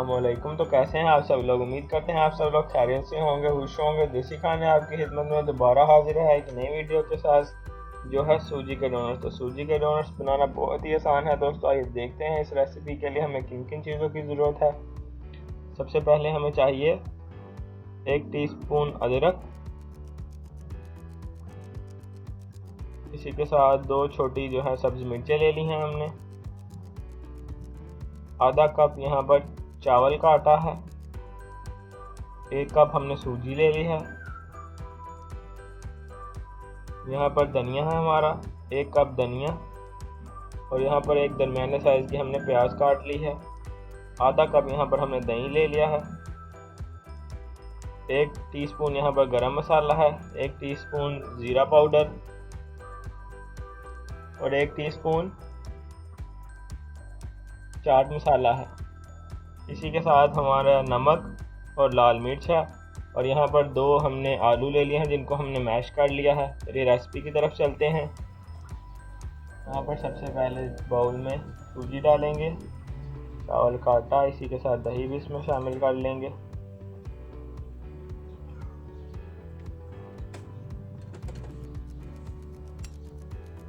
अस्सलाम वालेकुम। तो कैसे हैं आप सब लोग? उम्मीद करते हैं आप सब लोग खैरियत से होंगे, खुश होंगे। देसी खाने आपकी खिदमत में दोबारा हाजिर है एक नई वीडियो के साथ, जो है सूजी के डोनट्स। तो सूजी के डोनट्स बनाना बहुत ही आसान है दोस्तों। आइए देखते हैं इस रेसिपी के लिए हमें किन किन चीज़ों की ज़रूरत है। सबसे पहले हमें चाहिए 1 टीस्पून अदरक, इसी के साथ 2 छोटी जो है सब्ज़ मिर्चें ले ली हैं हमने। आधा कप यहाँ पर चावल का आटा है। 1 कप हमने सूजी ले ली है। यहाँ पर धनिया है हमारा 1 कप धनिया, और यहाँ पर एक दरमियाने साइज़ की हमने प्याज काट ली है। आधा कप यहाँ पर हमने दही ले लिया है। 1 टीस्पून यहाँ पर गरम मसाला है, 1 टीस्पून ज़ीरा पाउडर और 1 टीस्पून चाट मसाला है। इसी के साथ हमारा नमक और लाल मिर्च है, और यहाँ पर 2 हमने आलू ले लिए हैं जिनको हमने मैश कर लिया है। ये रेसिपी की तरफ चलते हैं। यहाँ पर सबसे पहले बाउल में सूजी डालेंगे, चावल का आटा, इसी के साथ दही भी इसमें शामिल कर लेंगे।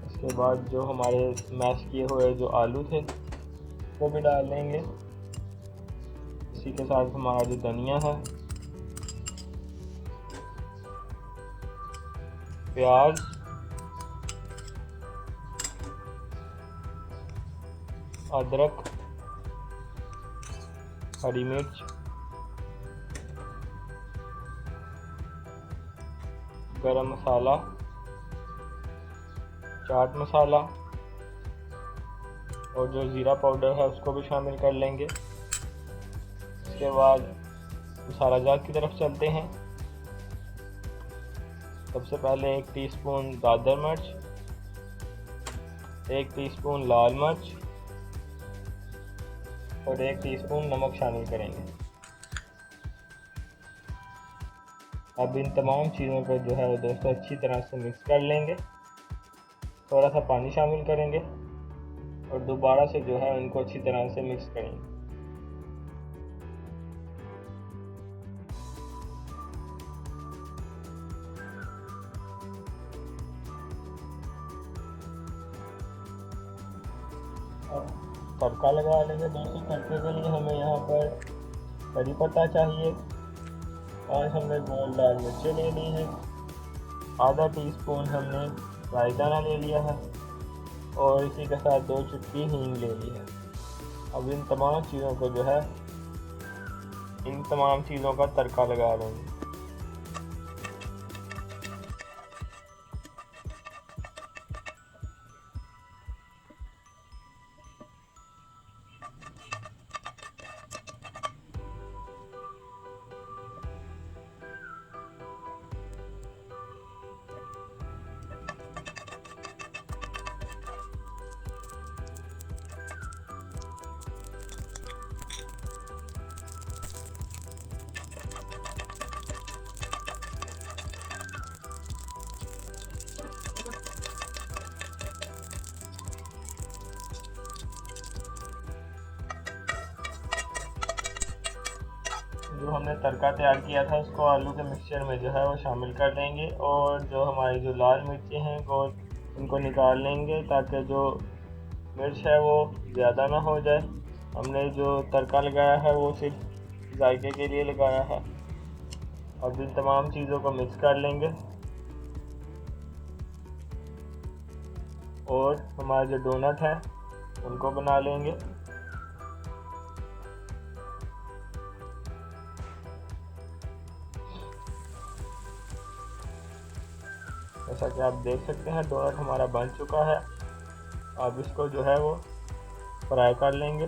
इसके बाद जो हमारे मैश किए हुए जो आलू थे वो भी डाल देंगे। इसी के साथ हमारा जो धनिया है, प्याज, अदरक, हरी मिर्च, गरम मसाला, चाट मसाला और जो ज़ीरा पाउडर है उसको भी शामिल कर लेंगे। इसके बाद मसाला जात की तरफ चलते हैं। सबसे पहले 1 टीस्पून दादर मिर्च, 1 टीस्पून लाल मिर्च और 1 टीस्पून नमक शामिल करेंगे। अब इन तमाम चीज़ों को जो है वो दोस्तों अच्छी तरह से मिक्स कर लेंगे। थोड़ा सा पानी शामिल करेंगे और दोबारा से जो है इनको अच्छी तरह से मिक्स करेंगे। अब तड़का लगा लेंगे दोस्तों। तड़के के लिए हमें यहाँ पर करी पत्ता चाहिए, 5 हमने गोल लाल मिर्चें ले ली हैं, आधा टीस्पून हमने राई दाना ले लिया है और इसी के साथ 2 चुटकी हींग ले ली है। अब इन तमाम चीज़ों को जो है इन तमाम चीज़ों का तड़का लगा देंगे। जो हमने तड़का तैयार किया था उसको आलू के मिक्सचर में जो है वो शामिल कर देंगे, और जो हमारी जो लाल मिर्चें हैं वो इनको निकाल लेंगे ताकि जो मिर्च है वो ज़्यादा ना हो जाए। हमने जो तड़का लगाया है वो सिर्फ जायके के लिए लगाया है। अब इन तमाम चीज़ों को मिक्स कर लेंगे और हमारे जो डोनट है उनको बना लेंगे। जैसा कि आप देख सकते हैं डोनट हमारा बन चुका है। अब इसको जो है वो फ्राई कर लेंगे।